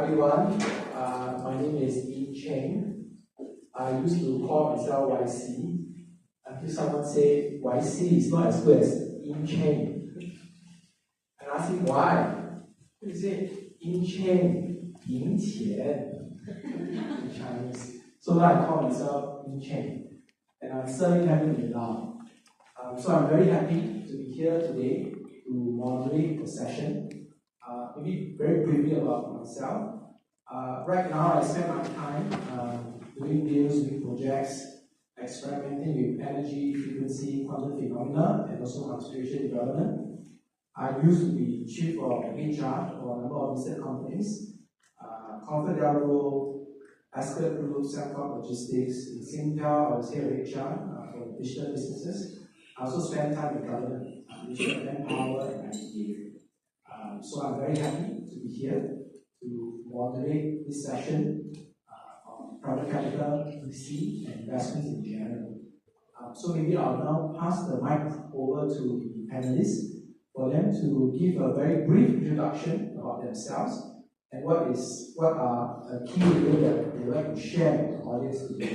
everyone. My name is Cheng. I used to call myself YC until someone said YC is not as good as Cheng. And I asked him why. He said Cheng, 赢钱 in Chinese. So now I call myself Cheng. And I'm serving heaven now. So I'm very happy to be here today to moderate the session. Maybe very briefly about myself. Right now, I spend my time doing deals, doing projects, experimenting with energy, frequency, quantum phenomena, and also concentration development. I used to be chief of HR for a number of listed companies, Confederal, Ascot Group, Safeco Logistics. In Singapore, I was head of HR for digital businesses. I also spent time in government, Ministry of Manpower and IT. So I'm very happy to be here to moderate this session on private capital, VC, and investments in general. So maybe I'll now pass the mic over to the panelists for them to give a very brief introduction about themselves and what are the key ideas that they would like to share with the audience today.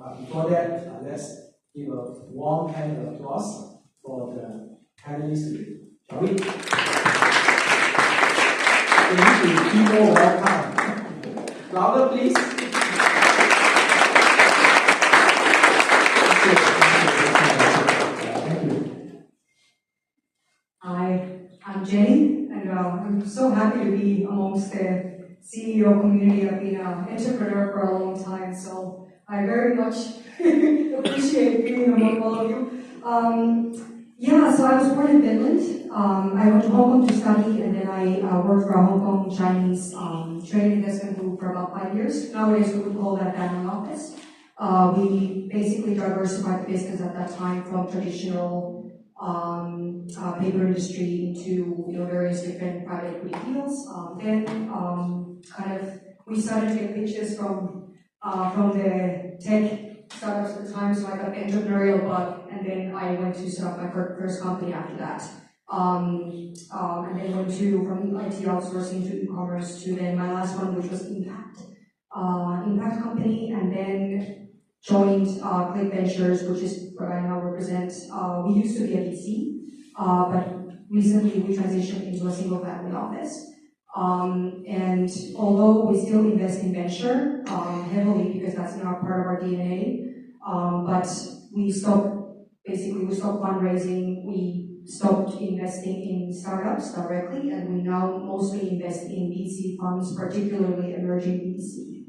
But before that, let's give a warm hand of applause for the panelists today. Shall we? We need to be more welcome. Louder, please. Thank you. Hi, I'm Jenni, and I'm so happy to be amongst the CEO community. I've been an entrepreneur for a long time, so I very much appreciate being among all of you. So I was born in Finland. I went to Hong Kong to study, and then I worked for a Hong Kong Chinese trade investment group for about 5 years. Nowadays, we would call that family office. We basically diversified the business at that time from traditional paper industry into various different private equity deals. We started to get pitches from the tech startups at the time, so I got the entrepreneurial bug, and then I went to set up my first company after that. And then went from IT outsourcing to e-commerce to then my last one, which was impact company, and then joined Click Ventures, which is what I now represent. We used to be a VC, but recently we transitioned into a single family office. And although we still invest in venture heavily because that's not part of our DNA, but we stopped fundraising, we stopped investing in startups directly, and we now mostly invest in VC funds, particularly emerging VC.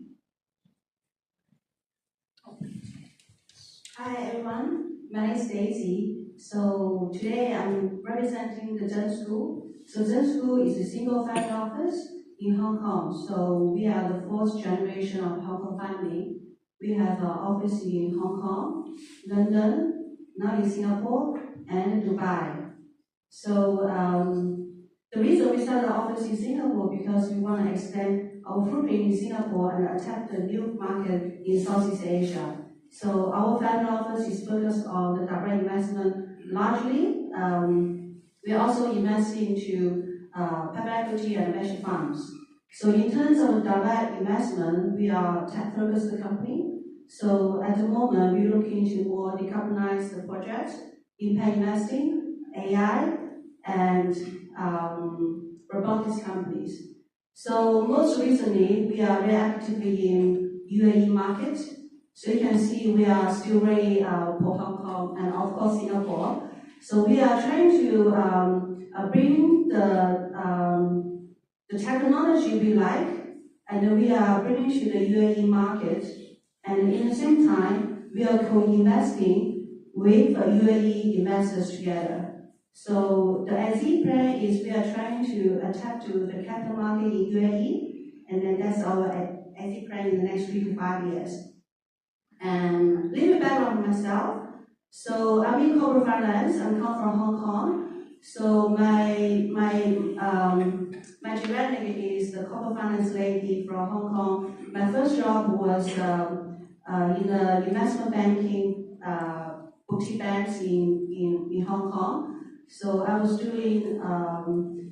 Hi everyone, my name is Daisy. So today I'm representing the Tsangs SG. So Tsangs SG is a single family office in Hong Kong. So we are the fourth generation of Hong Kong family. We have an office in Hong Kong, London, now in Singapore, and Dubai. So the reason we started the office in Singapore because we want to extend our footprint in Singapore and attack the new market in Southeast Asia. So our family office is focused on the direct investment largely. We also invest into private equity and venture funds. So in terms of direct investment, we are tech-focused company. So at the moment, we're looking to more decarbonize the projects, impact investing, AI, and robotics companies. So most recently, we are very actively in UAE market. So you can see we are still very for Hong Kong and of course Singapore. So we are trying to bring the technology we like, and we are bringing to the UAE market. And in the same time, we are co-investing with UAE investors together. So the exit plan is we are trying to attack to the capital market in UAE, and then that's our exit plan in the next 3 to 5 years. And a little bit background on myself. So I'm in corporate finance. I come from Hong Kong. So my direct name is the corporate finance lady from Hong Kong. My first job was in the investment banking boutique banks in Hong Kong. So I was doing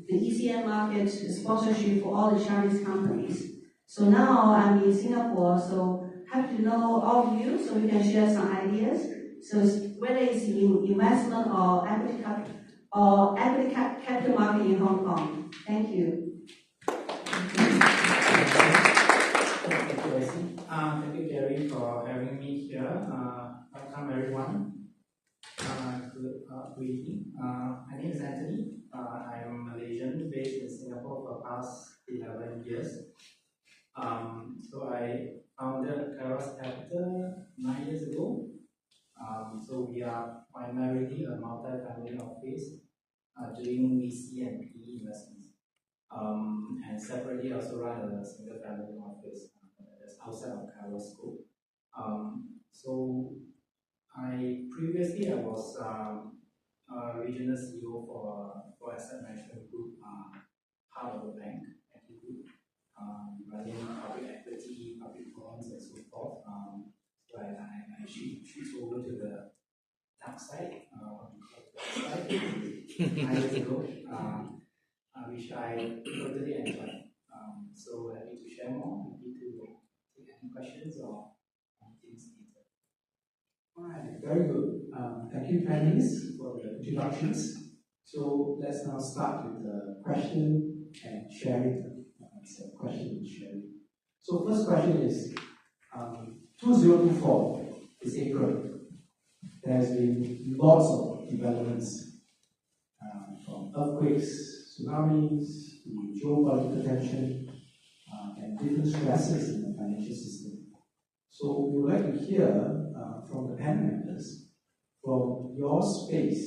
the ECM market sponsorship for all the Chinese companies. So now I'm in Singapore, so happy to know all of you, so we can share some ideas. So whether it's in investment or equity capital market in Hong Kong. Thank you. Thank you, Gary, for having me here. Welcome, everyone. Good evening. My name is Anthony. I am Malaysian, based in Singapore for the past 11 years. So I founded Kairos Capital 9 years ago. So we are primarily a multi-family office doing VC and PE investments. And separately, I also run a single-family office that's outside of Kairos School. So previously I was regional CEO for asset management group, part of the bank, group, running public equity, public bonds, and so forth. So I switched over to the dark side, dark side 9 years ago, which I totally enjoy. So happy to share more, happy to take any questions or things later. Alright, very good. Thank you, panelists, for the introductions. So let's now start with the question and sharing. Question and sharing. So first question is, 2024 is April. There has been lots of developments, from earthquakes, tsunamis, to geopolitical tension, and different stresses in the financial system. So we would like to hear from the panel members, from your space,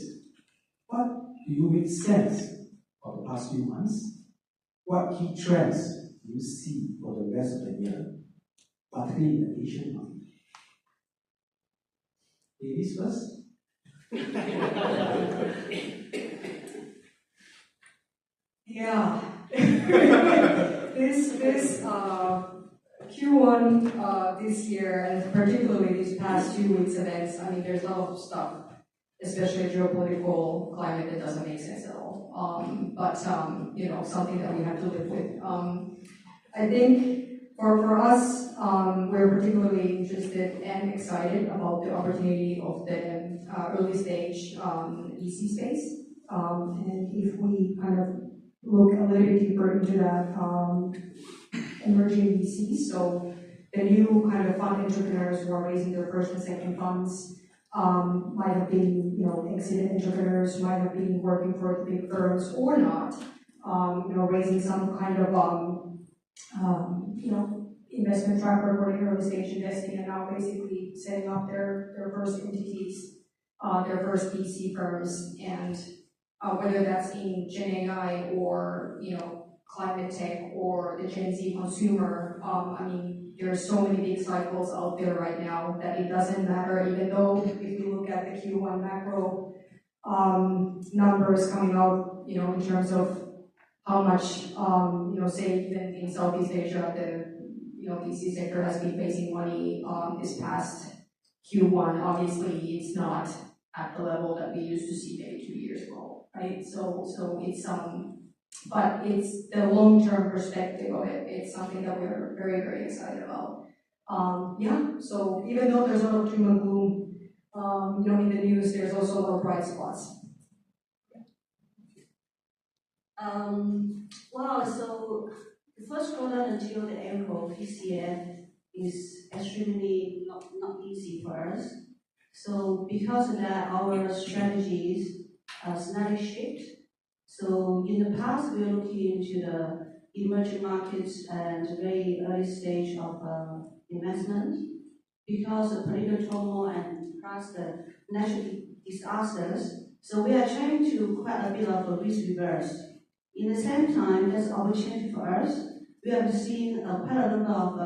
what do you make sense of the past few months? What key trends do you see for the rest of the year, particularly in the Asian market? Ladies first. Yeah. this Q1 this year, and particularly these past 2 weeks events, I mean, there's a lot of stuff, especially geopolitical climate, that doesn't make sense at all. But something that we have to live with. I think for us, we're particularly interested and excited about the opportunity of the early stage EC space. And if we kind of look a little bit deeper into that emerging VCs, so the new kind of fund entrepreneurs who are raising their first and second funds might have been, exited entrepreneurs, might have been working for the big firms or not, raising some kind of, investment track record in early stage investing, and now basically setting up their first entities, their first VC firms, and whether that's in Gen AI or, climate tech or the Gen Z consumer, I mean, there are so many big cycles out there right now that it doesn't matter, even though if you look at the Q1 macro numbers coming out, in terms of how much, say even in Southeast Asia, the VC sector has been facing money this past Q1. Obviously, it's not at the level that we used to see maybe 2 years ago, right? So it's but it's the long-term perspective of it. It's something that we're very, very excited about. So even though there's a lot of doom and gloom, in the news, there's also a lot of bright spots. So the first quarter until the April this year is extremely not easy for us. So because of that, our strategies are slightly shift. So in the past, we were looking into the emerging markets and very early stage of investment. Because of political turmoil and plus the natural disasters, so we are trying to quite a bit of a risk reverse. In the same time, there's opportunity for us. We have seen quite a number of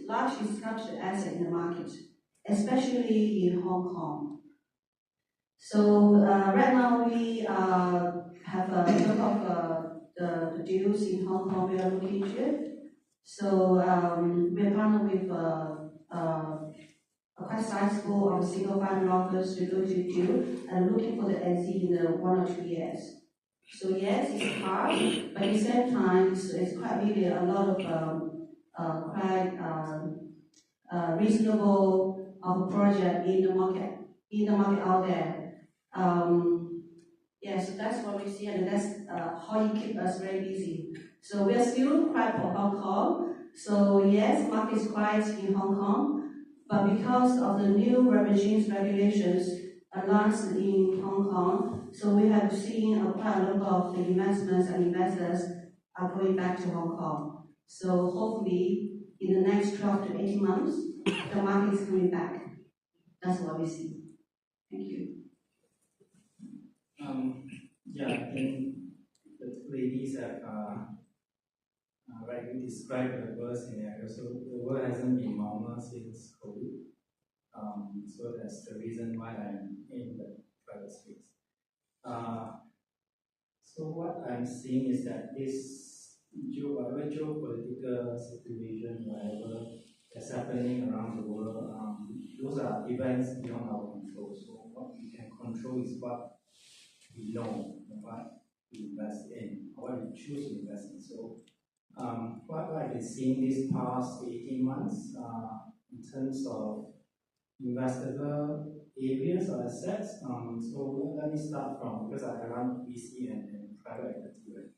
large discounted assets in the market, especially in Hong Kong. So right now we have a lot of the deals in Hong Kong we are looking into. So we partner with quite sizable of single family office we're going to do, and looking for the exit in the 1 or 2 years. So yes, it's hard, but at the same time, it's quite really a lot of quite reasonable project in the market out there. Yeah, so that's what we see, and that's how it keeps us very busy. So we are still quite for Hong Kong. So yes, market is quiet in Hong Kong, but because of the new regulations announced in Hong Kong, so we have seen quite a number of the investments and investors are going back to Hong Kong. So hopefully, in the next 12 to 18 months, the market is coming back. That's what we see. Thank you. Yeah, I think the two ladies have rightly described the world scenario. So the world hasn't been normal since COVID. So that's the reason why I'm in the private space. So what I'm seeing is that this whatever geopolitical situation, whatever that's happening around the world, those are events beyond our control. So what we can control is what we know, what we invest in, or what we choose to invest in. So what I've been seeing these past 18 months in terms of investable areas or assets. So let me start from, because I run VC and private equity, right?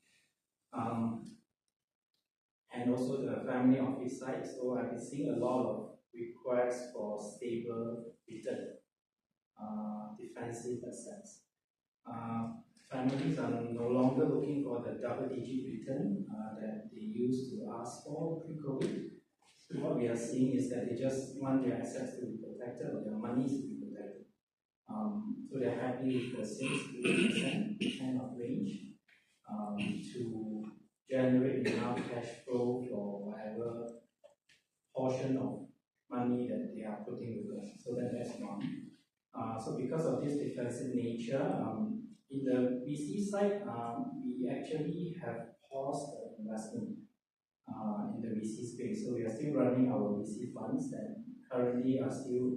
And also the family office side. So I've been seeing a lot of requests for stable return, defensive assets. Families are no longer looking for the double-digit return that they used to ask for pre-COVID. So what we are seeing is that they just want their assets to be protected or their money to be protected. So they're happy with the 6 to 8% kind of range to generate enough cash flow for whatever portion of money that they are putting with us. So that's one. So because of this defensive nature, in the VC side, we actually have paused the investment in the VC space. So we are still running our VC funds that currently are still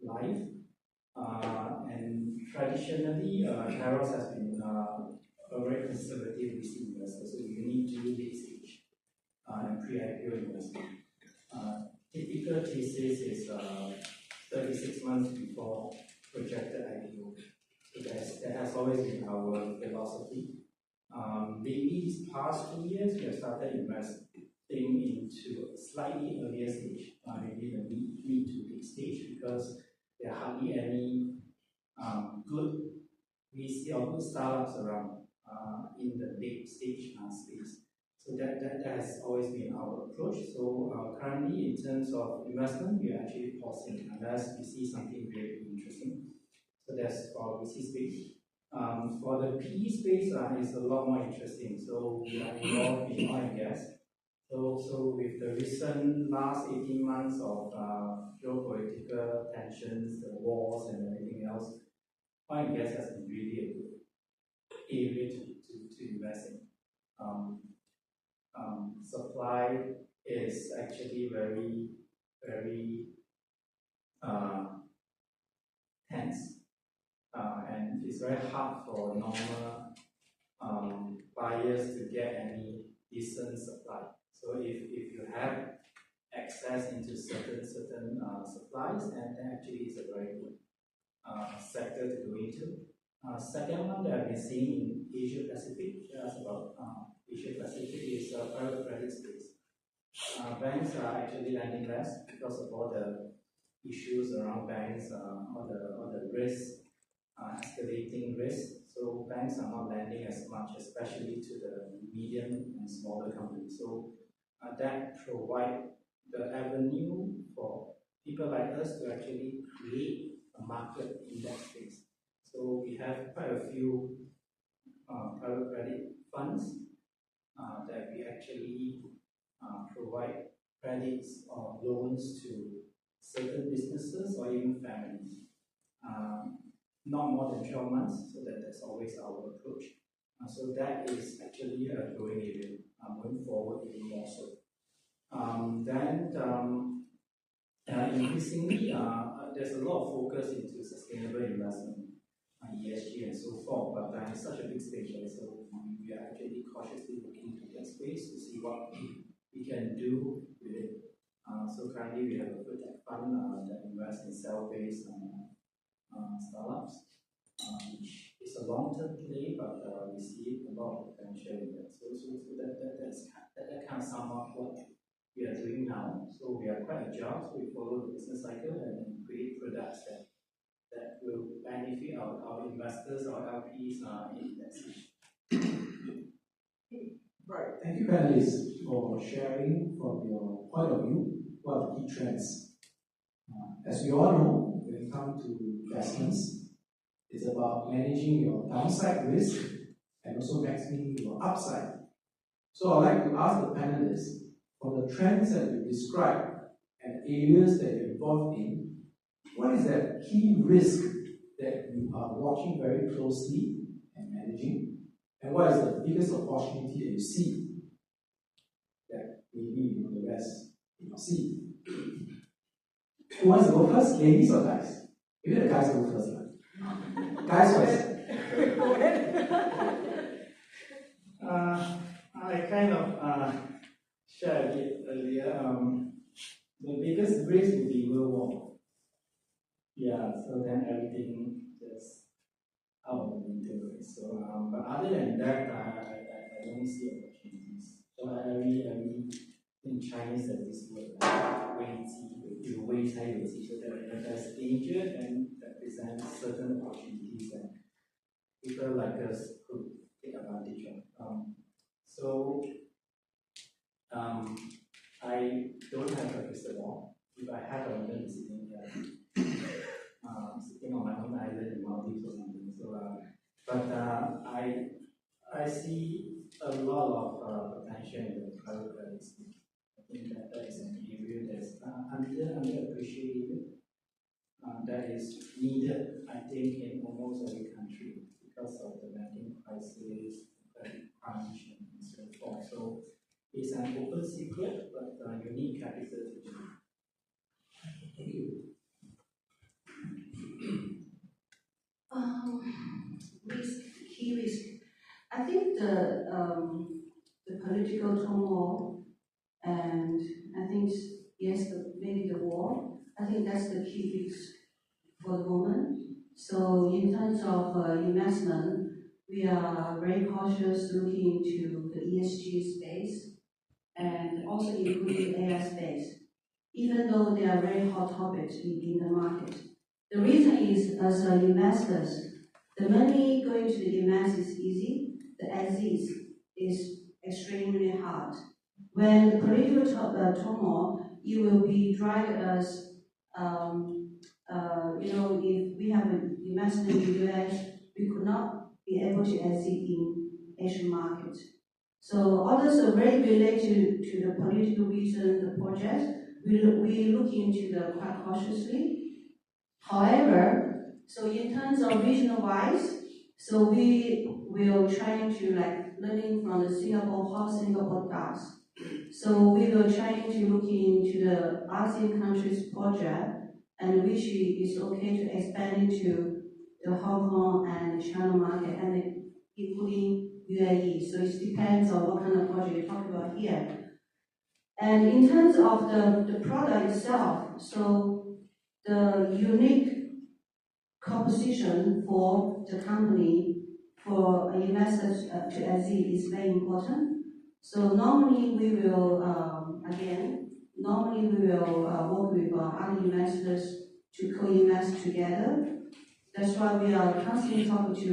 live. And traditionally, Kairos has been a very conservative VC investor, so we need to do late stage and pre-IPO investment. Typical thesis is 36 months before projected IPO. So that has always been our philosophy. Maybe these past 2 years, we have started investing into a slightly earlier stage, maybe the mid to late stage, because there are hardly any good VC or good startups around in the late stage space. So that has always been our approach. So currently, in terms of investment, we are actually pausing unless we see something very interesting. So that's for VC space. For the PE space, it's a lot more interesting. So we are involved in oil and gas. So with the recent last 18 months of geopolitical tensions, the wars and everything else, oil and gas has been really a good area to invest in. Supply is actually very, very tense. And it's very hard for normal buyers to get any decent supply. So if you have access into certain supplies, and that actually is a very good sector to go into. Second one that I've been seeing in Asia Pacific, just about Asia Pacific, is private credit space. Banks are actually lending less because of all the issues around banks, all the risks, escalating risk. So banks are not lending as much, especially to the medium and smaller companies. So that provide the avenue for people like us to actually create a market in that space. So we have quite a few private credit funds that we actually provide credits or loans to certain businesses or even families. Not more than 12 months, so that's always our approach. So that is actually a growing area going forward even more so. Then Increasingly, there's a lot of focus into sustainable investment, ESG and so forth, but it's such a big stage, right? So we are actually cautiously looking to that space to see what we can do with it. So currently we have a food tech fund that invests in cell-based startups, which is a long-term play, but we see a lot of potential in that. So that kind of sum up what we are doing now. So we are quite agile, so we follow the business cycle and create products that will benefit our investors, our LPs in that situation. Right. Thank you, panelists, for sharing from your point of view what are the key trends. As we all know, when it comes to investments, it's about managing your downside risk and also maximizing your upside. So I'd like to ask the panelists, from the trends that you described and areas that you're involved in, what is that key risk that you are watching very closely and managing? And what is the biggest opportunity that you see that maybe the rest you don't see? Who wants to go first? Ladies or guys? Maybe the guys go first. Guys first. I kind of shared a bit earlier. The biggest risk would be World War. Yeah, so then everything just out of the window. So, but other than that, I don't see opportunities. So I in Chinese there's this word like 危机, 有危才有机, so that there's danger and that presents certain opportunities that people like us could take advantage of. I don't have a crystal ball. If I had, I wouldn't be sitting here, sitting on my own island in Maldives or something. So, I see a lot of potential in the private credit space. I think that is an area that's underappreciated. That is needed, I think, in almost every country because of the banking crisis, credit crunch, and so forth. So it's an open secret, but you need capital to do it. Thank you. Key risk. I think the political turmoil, and I think yes, maybe the war. I think that's the key risk for the moment. So in terms of investment, we are very cautious looking into the ESG space and also including AI space, even though they are very hot topics in the market. The reason is, as investors, the money going to the invest is easy, the exit is extremely hard. When the political turmoil, it will be drive us, if we have an investment in the US, we could not be able to exit in Asian market. So others are very related to the political reason, the project, we look into them quite cautiously. However, so in terms of regional wise, so we will try to learning from the Singapore podcast. So we will try to look into the ASEAN countries project and which is okay to expand into the Hong Kong and China market and including UAE. So it depends on what kind of project you talk about here. And in terms of the product itself, so the unique composition for the company for investors to exit is very important. So normally we will work with other investors to co-invest together. That's why we are constantly talking to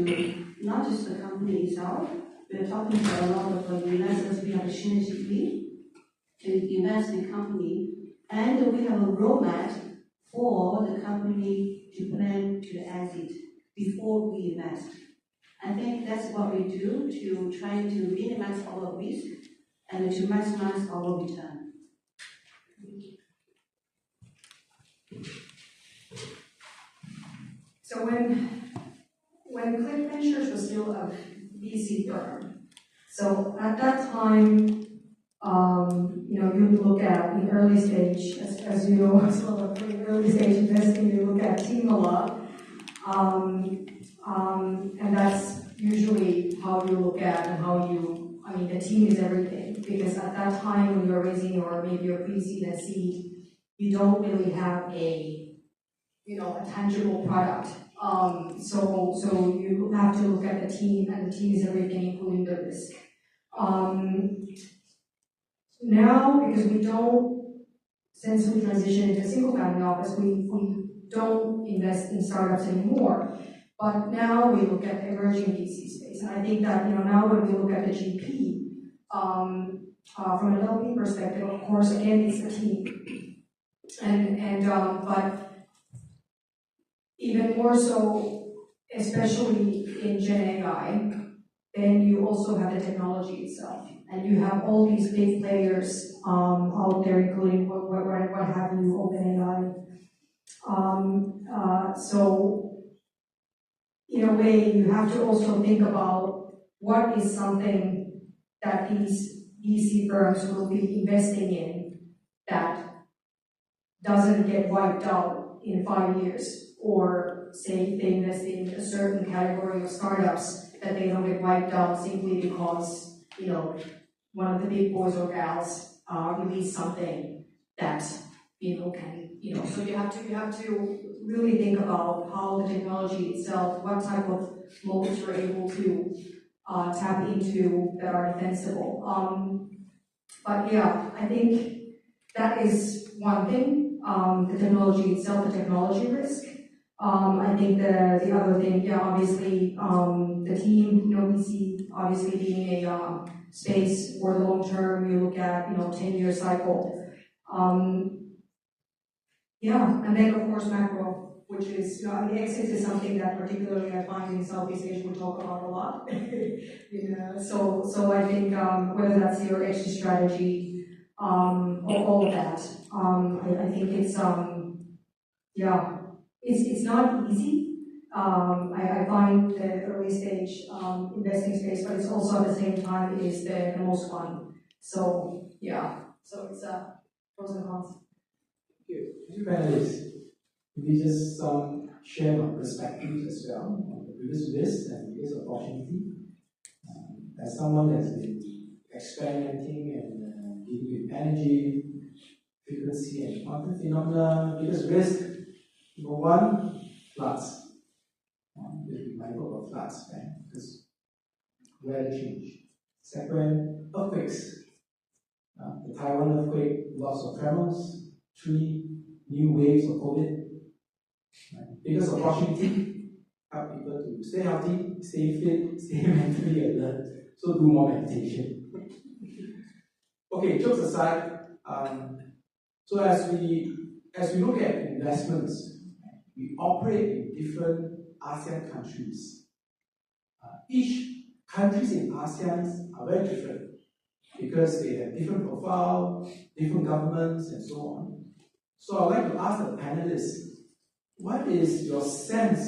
not just the company itself, we are talking to a lot of investors we have a synergy to invest in the company, and we have a roadmap for the company to plan to exit before we invest. I think that's what we do to try to minimize our risk and to maximize our return. So when Click Ventures was still a VC firm, so at that time, You look at in early stage, as you know, as well, in early stage investing, you look at team a lot. And that's usually how you look at and the team is everything. Because at that time when you're raising maybe your pre-seed and seed, you don't really have a tangible product. So you have to look at the team, and the team is everything, including the risk. Now, because since we transitioned into single family office, we don't invest in startups anymore. But now we look at the emerging VC space. And I think that, now when we look at the GP, from an LP perspective, of course, again, it's a team. But even more so, especially in Gen AI, then you also have the technology itself. And you have all these big players out there, including what have you, OpenAI. So in a way, you have to also think about what is something that these VC firms will be investing in that doesn't get wiped out in 5 years, or say they invest in a certain category of startups that they don't get wiped out simply because one of the big boys or gals release something that can So you have to really think about how the technology itself, what type of modes you're able to tap into that are defensible. But yeah, I think that is one thing. The technology itself, the technology risk. I think the other thing, obviously, the team, we see obviously being a space for the long term. You look at 10-year cycle. And then of course macro, which is exit is something that particularly I find in Southeast Asia we talk about a lot. So I think whether that's your exit strategy, or all of that, I think it's it's not easy. I find the early stage investing space, but it's also at the same time is the most fun. So so it's pros and cons. Thank you, panelists. Maybe just share my perspectives as well on the biggest risk and biggest opportunity. As someone that's been experimenting and dealing with energy, frequency, and quantum phenomena, biggest risk, number one, floods. Be mindful of floods, right? Because weather change. Second, earthquakes. The Taiwan earthquake, lots of tremors. 3 new waves of COVID. Biggest opportunity, help people to stay healthy, stay fit, stay mentally alert. So do more meditation. Okay, jokes aside, so as we look at investments, we operate in different ASEAN countries. Each countries in ASEAN are very different because they have different profile, different governments, and so on. So I'd like to ask the panelists, what is your sense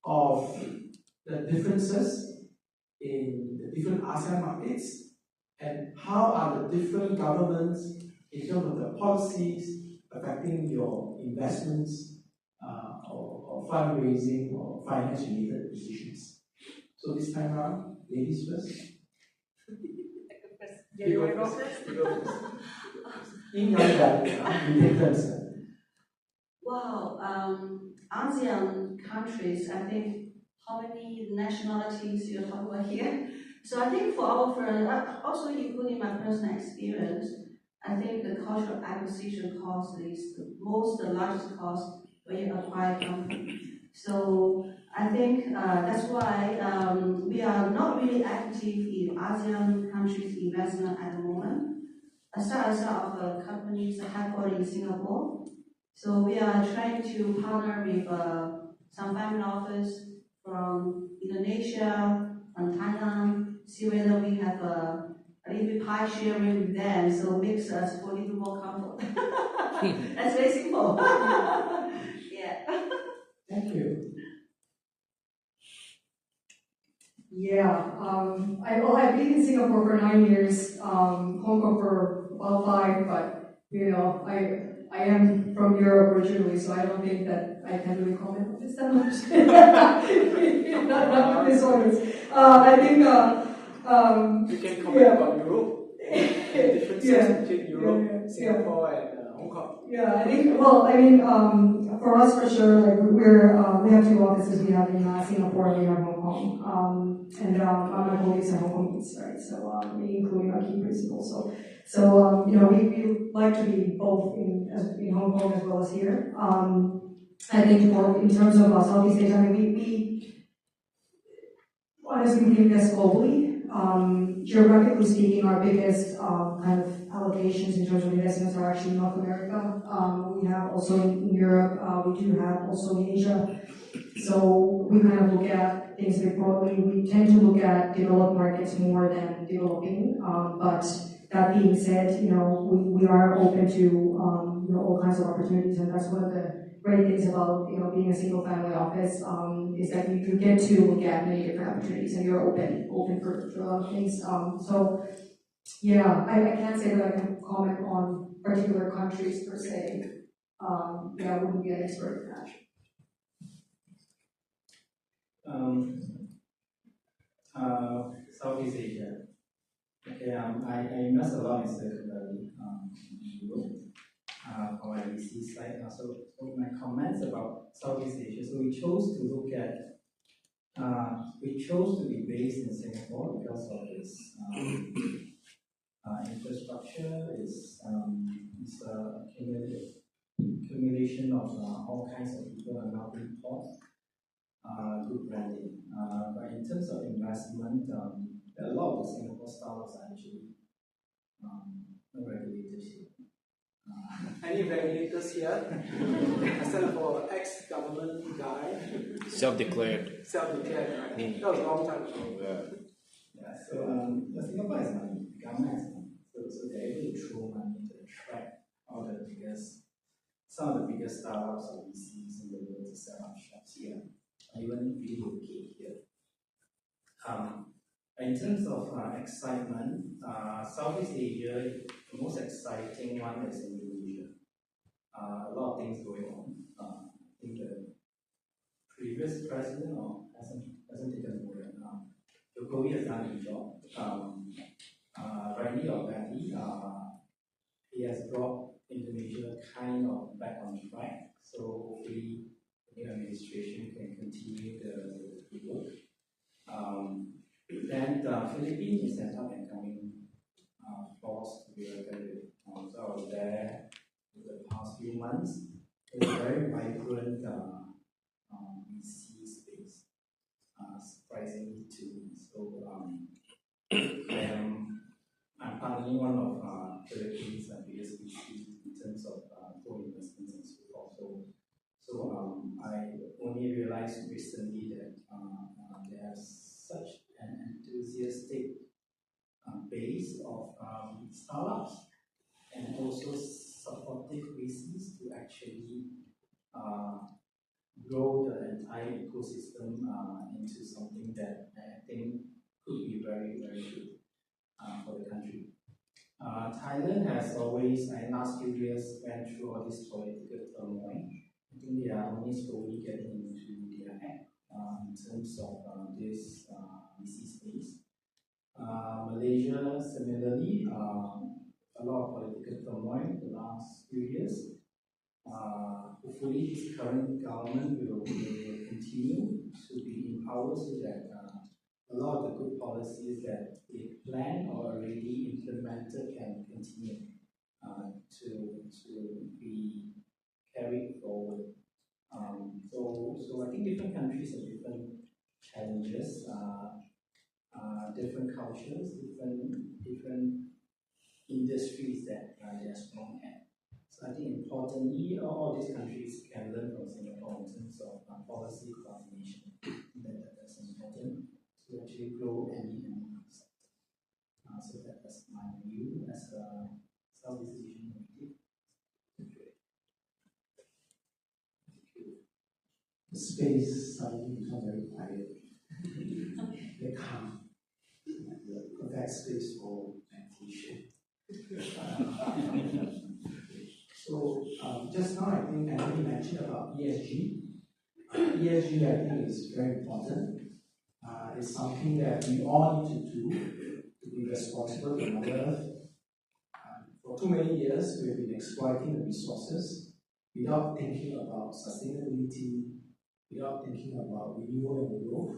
of the differences in the different ASEAN markets, and how are the different governments in terms of the policies affecting your investments or fundraising or finance-related decisions? So this time around, ladies first. You want to go first? You go first. In your you take turns. Well, ASEAN countries, I think, how many nationalities you're talking about here? So I think for our firm, also including my personal experience, I think the cultural acquisition cost is the largest cost when you acquire a company. So I think that's why we are not really active in ASEAN countries investment at the moment. Aside of companies headquartered in Singapore, so we are trying to partner with some family office from Indonesia, from Thailand, see whether we have a little bit pie sharing with them, so makes us a little more comfort. That's very simple. Yeah. Thank you. Yeah, I've been in Singapore for 9 years, Hong Kong for about 5, but I am from Europe originally, so I don't think that I can really comment on this that much. Not this audience. I think You can comment about Europe, the differences between Europe, Singapore, and Hong Kong. Yeah, I think, for us for sure, like we have 2 offices. We have in Singapore and we have Hong Kong. My colleagues are Hong Kongese, right? So, we including our key principals. We like to be both in Hong Kong as well as here. I think in terms of Southeast Asia, I mean, we honestly think this globally. Geographically speaking, our biggest kind of allocations in terms of investments are actually in North America. We have also in Europe, we do have also in Asia. So we kind of look at things a bit broadly. We tend to look at developed markets more than developing. But that being said, we are open to all kinds of opportunities, and that's one of the great things about being a single family office is that you get to look at many different opportunities and you're open for a lot of things. I can't say that I can comment on particular countries per se. I wouldn't be an expert in that. Southeast Asia. Okay, I invest a lot in Silicon Valley, in Europe, for my VC side. So my comments about Southeast Asia. So we chose to be based in Singapore because of its infrastructure, its accumulation of all kinds of people and melting pot, good branding. But in terms of investment, a lot of the Singapore startups are actually not regulated here. Any regulators here? Except for ex-government guy. Self-declared. Self-declared, right? That was a long time ago. Yeah, so Singapore has money, the government has money, so they're able to throw money to attract some of the biggest startups or VCs in the world to set up shops here, or even relocate here. In terms of excitement, Southeast Asia, the most exciting one is Indonesia. A lot of things going on. I think the previous president hasn't taken over. Jokowi has done a job. Rightly or badly, he has brought Indonesia kind of back on track. So hopefully the new administration can continue the work. Then the Philippines is an up and coming force to be reckoned with. So I was there for the past few months. It's a very vibrant VC space, surprisingly too. So I'm partnering one of Philippines' biggest VCs in terms of co-investments and so forth. So I only realized recently that there's such an enthusiastic base of startups and also supportive VCs to actually grow the entire ecosystem into something that I think could be very, very good for the country. Thailand has always, in the last few years, went through all this political turmoil. I think they are only slowly getting into their act in terms of this VC space. Malaysia, similarly, a lot of political turmoil in the last few years. Hopefully, this current government will continue to be in power so that a lot of the good policies that they plan or already implemented can continue to be carried forward. So I think different countries have different challenges, different cultures, different industries that they are strong at. So I think importantly, all these countries can learn from Singapore in terms of policy coordination. That's important to actually grow any sector. So that's my view as a Southeast Asian entity. The space suddenly become very quiet. They come. The perfect space for meditation. So just now I think Anthony mentioned about ESG. ESG I think is very important. It's something that we all need to do to be responsible to Mother Earth. For too many years, we have been exploiting the resources without thinking about sustainability, without thinking about renewal and growth.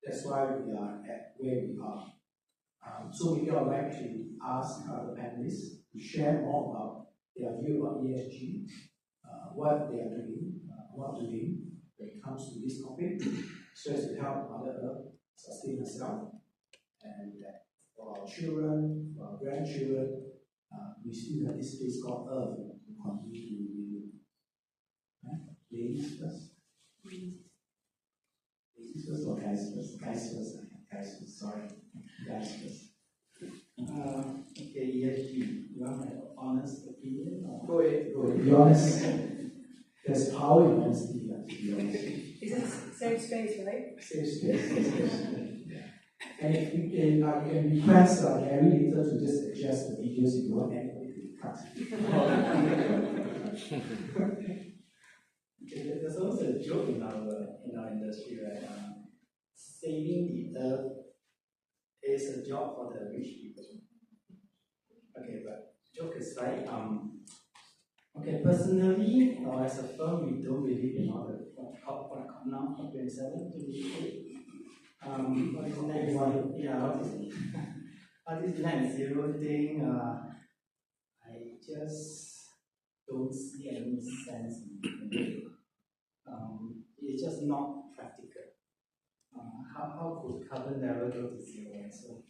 That's why we are at where we are. So maybe I would like to ask the panelists to share more about their view about ESG, what they are doing, not doing when it comes to this topic, so as to help Mother Earth sustain herself, and that for our children, for our grandchildren, we still have this place called Earth to continue to live in. Ladies first? Ladies first or guys first? Guys first, guys first, sorry. Guys first. Okay, ESG. You want my honest opinion? Or? Go ahead, be honest. There's power in honesty, to be honest. Is it safe space, right? Safe space. Yeah. And if you can request Gary later to just adjust the videos if you want anybody to cut. Okay, there's also a joke in our industry, right? Saving the earth is a job for the rich people. Okay, but joke aside, okay, personally, or as a firm, we don't believe in all the now, COP27, 28. What is next? What is net zero thing? I just don't see any sense in it. It's just not practical. How could carbon never go to zero? So,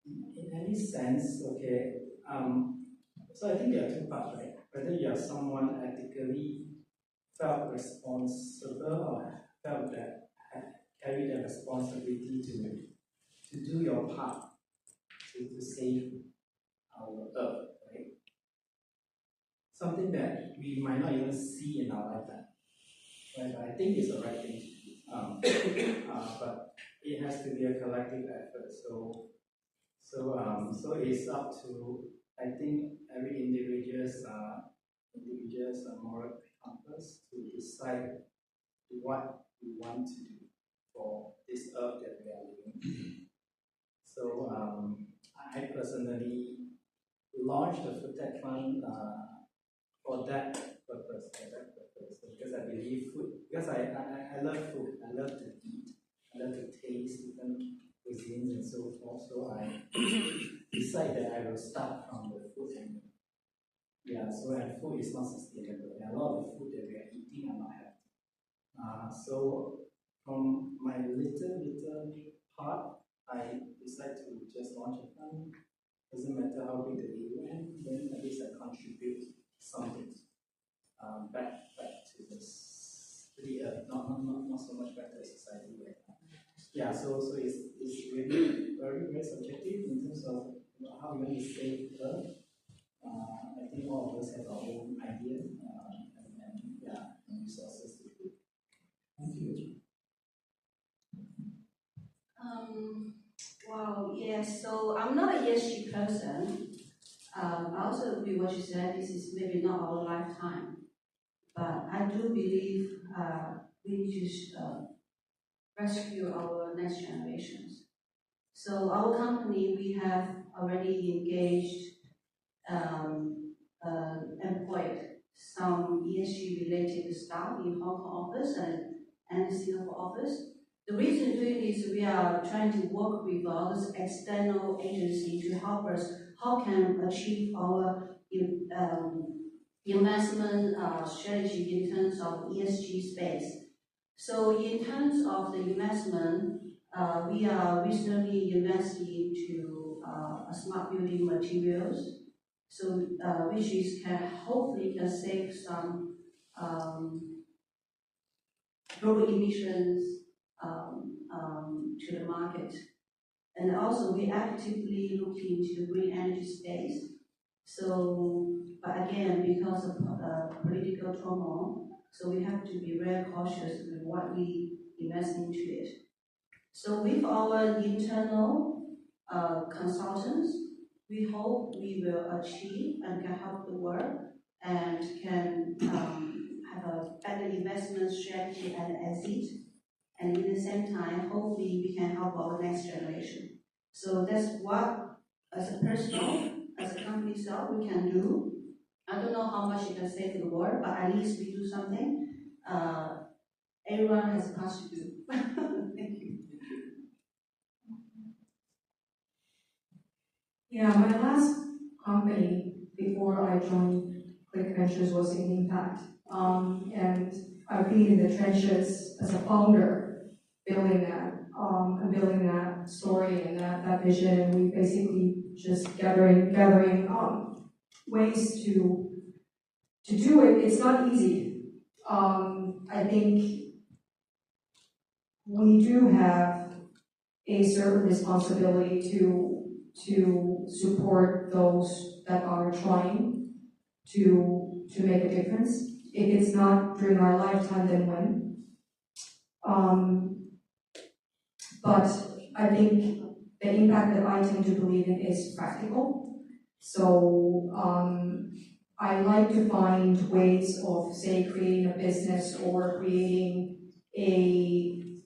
in any sense, okay. So I think there are two parts, right? Whether you are someone ethically felt responsible or felt that carry the responsibility to do your part to save our Earth, right? Something that we might not even see in our lifetime, right? But I think it's the right thing to do. But it has to be a collective effort. So it's up to, I think, every individual's moral compass to decide what we want to do for this earth that we are living. So I personally launched the Food Tech Fund for that purpose, because I believe food, because I love food, I love to eat, I love to taste different cuisines and so forth. So I decided that I will start from the food angle. Yeah, so and food is not sustainable. There are a lot of food that we are eating are not healthy. So from my little part, I decided to just launch a fund. Doesn't matter how big the AUM, then at least I contribute something back to this, to the earth. Not so much back to the society right now. Yeah, so it's really very subjective in terms of how we want to save the earth. I think all of us have our own idea and resources to do. Thank you. Well, yes, so I'm not a ESG person. I also agree what you said, this is maybe not our lifetime. But I do believe we need to rescue our next generations. So our company, we have already engaged, employed some ESG related staff in Hong Kong office and Singapore office. The reason doing this, we are trying to work with all this external agency to help us how can achieve our investment strategy in terms of ESG space. So in terms of the investment, we are recently investing into smart building materials, so which is hopefully can save some global emissions to the market. And also we actively look into green energy space. So, but again, because of political turmoil, so we have to be very cautious with what we invest into it. So with our internal consultants, we hope we will achieve and can help the world and can have a better investment strategy and exit. And in the same time, hopefully we can help our next generation. So that's what, as a personal, as a company itself, we can do. I don't know how much you can say to the world, but at least we do something. Everyone has a part to do. Thank you. Yeah, my last company before I joined Quick Ventures was in Impact. And I've been in the trenches as a founder, building that story and that vision. And we basically just gathering ways to do it. It's not easy. I think we do have a certain responsibility to support those that are trying to make a difference. If it's not during our lifetime, then when? But I think the impact that I tend to believe in is practical. So I like to find ways of, say, creating a business or creating a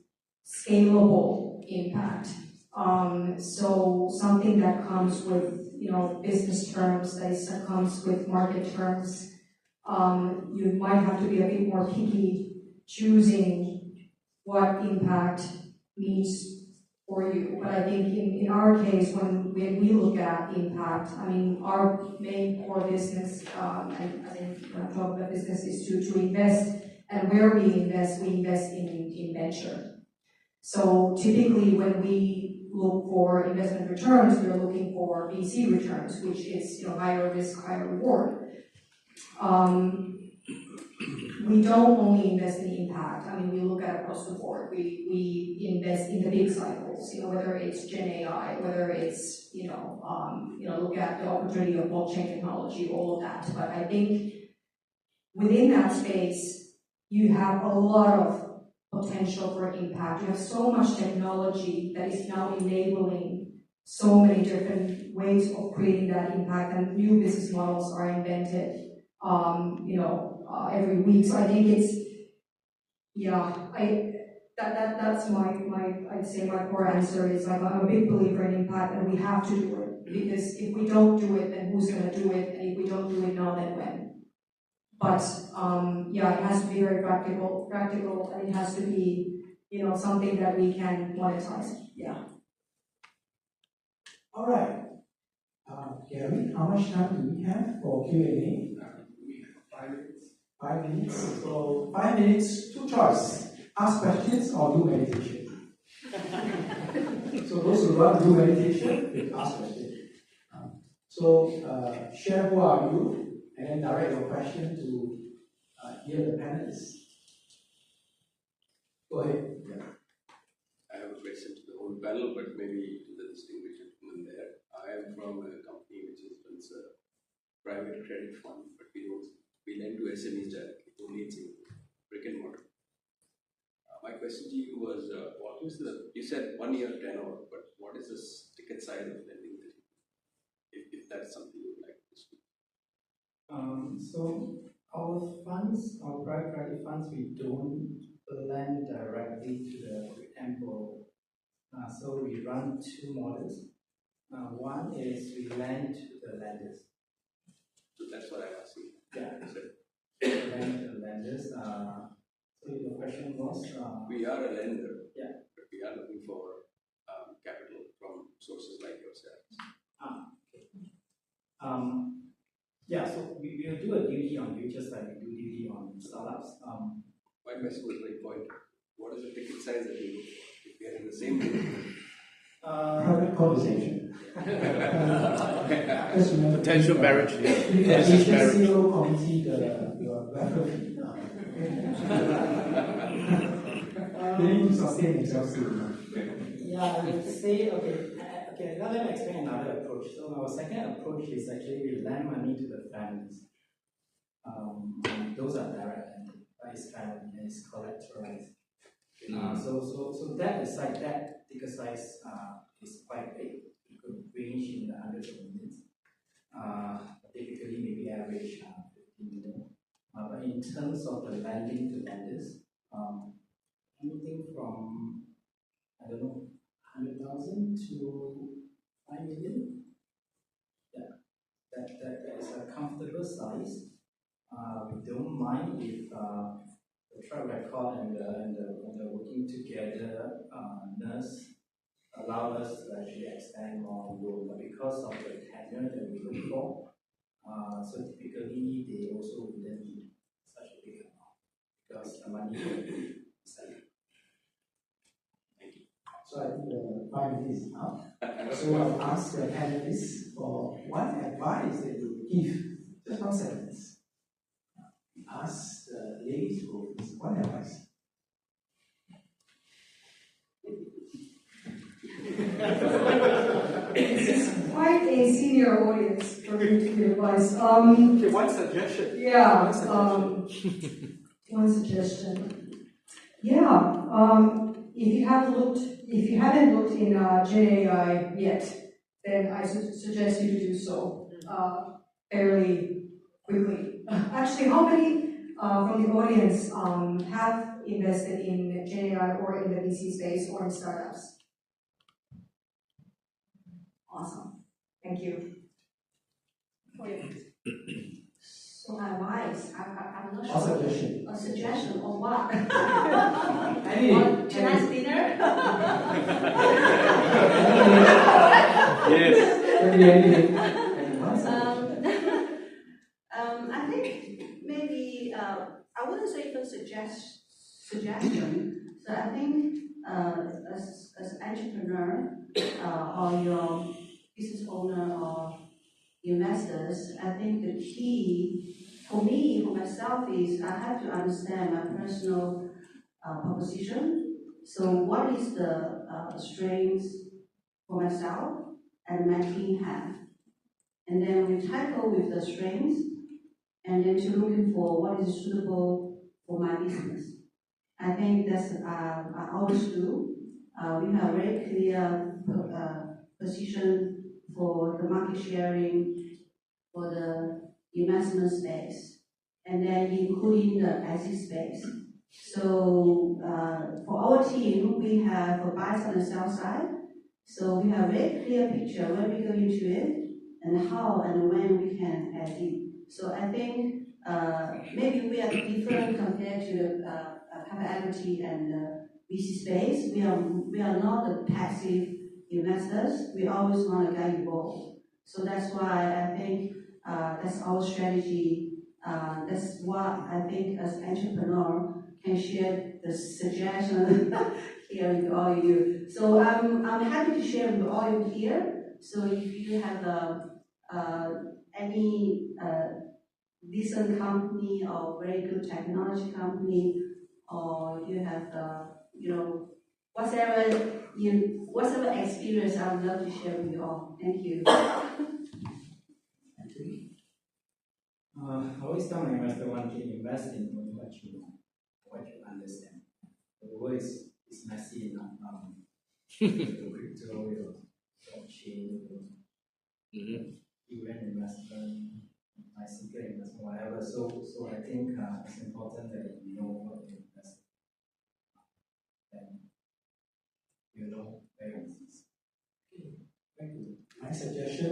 scalable impact. So something that comes with, business terms, that comes with market terms. You might have to be a bit more picky choosing what impact means for you. But I think in our case, when we look at impact, I mean, our main core business, and I think when I talk about business, is to invest, and where we invest in venture. So typically when we look for investment returns, we're looking for VC returns, which is higher risk, higher reward. We don't only invest in impact. I mean, we look at across the board. We invest in the big cycles, whether it's Gen AI, whether it's look at the opportunity of blockchain technology, all of that. But I think within that space, you have a lot of potential for impact. You have so much technology that is now enabling so many different ways of creating that impact, and new business models are invented, every week. So I think that's I'd say my core answer is like I'm a big believer in impact, and we have to do it, because if we don't do it, then who's going to do it? And if we don't do it now, then when? But it has to be very practical, and it has to be something that we can monetize. Yeah. All right. Gary, how much time do we have for Q&A? We have 5 minutes. 5 minutes. So 5 minutes, two choices: ask questions or do meditation. So those who want to do meditation, they ask questions. Share who are you, and then direct your question to hear the panelists. Go ahead. Yeah. I have a question to the whole panel, but maybe to the distinguished gentleman there. I am from a company which runs a private credit fund, but we lend to SMEs directly, only in Singapore, brick and mortar. My question to you was, what is you said 1 year tenor, but what is this ticket size of lending that you do, if that's something you would like to speak? So our funds, our private credit funds, we don't lend directly to the end borrower. So we run 2 models. One is we lend to the lenders. So that's what I'm asking. Yeah, we lend to the lenders. So your question was? We are a lender, yeah, but we are looking for capital from sources like yourselves. Okay. Yeah, so we will do a duty on you just like we do duty on startups. My question was very pointed. What is the ticket size that you look for? If we are in the same room. Private conversation. Potential marriage. Business CEO committee, your referee. They need to sustain themselves too. Yeah, I would say, okay, now let me explain another approach. So our second approach is actually we lend money to the families. And those are direct lending, but it's collateralized. So that aside, that ticket size is quite big. It could range in the hundreds of millions. Typically, maybe average 15 million. But in terms of the lending to lenders, anything from, I don't know, 100,000 to 5 million. Yeah, that is a comfortable size. We don't mind if the track record and the working together nurse allow us to actually extend more loan, but because of the tenure that we look for, so typically they also wouldn't need such a big amount because the money is like. So I think the 5 minutes is up. So I'll ask the panelists for what advice that you would give. Just 1 sentence. Ask the ladies who is what advice. This is quite a senior audience for me to give advice. Okay, one suggestion. Yeah. One suggestion. One suggestion. Yeah. If you haven't looked in Gen AI yet, then I suggest you to do so fairly quickly. Actually, how many from the audience have invested in Gen AI or in the VC space or in startups? Awesome. Thank you. So advice, I'm not Or sure. suggestion. A suggestion of what? Any. Tonight's dinner? Yes. Any. I think maybe I wouldn't say even suggestion. So I think as entrepreneur or your business owner or investors, I think the key for me, for myself, is I have to understand my personal proposition. So what is the strengths for myself and my team have? And then we tackle with the strengths and then to looking for what is suitable for my business. I think that's I always do. We have very clear position for the market sharing, for the investment space, and then including the exit space. So for our team, we have a buy side and sell side. So we have a very clear picture when we go into it and how and when we can exit. So I think maybe we are different compared to the private equity and VC space. We are not the passive investors. We always want to get involved. So that's why I think that's our strategy. That's what I think as entrepreneur can share the suggestion here with all of you. So I'm happy to share with all of you here. So if you have any decent company or very good technology company, or you have whatever experience, I would love to share with you all. Thank you. I always tell my investor one thing: invest in what you know, what you understand. The world is messy enough. Crypto, blockchain, event investment, bicycle investment, whatever. So I think it's important that you know what you invest in. And you know where you invest. Okay, thank you. My suggestion: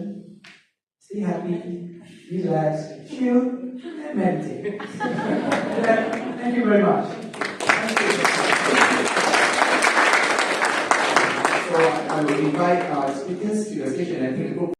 stay happy, relax, chill, and meditate. Thank you very much. Thank you. So I will invite our speakers to the stage and I think the group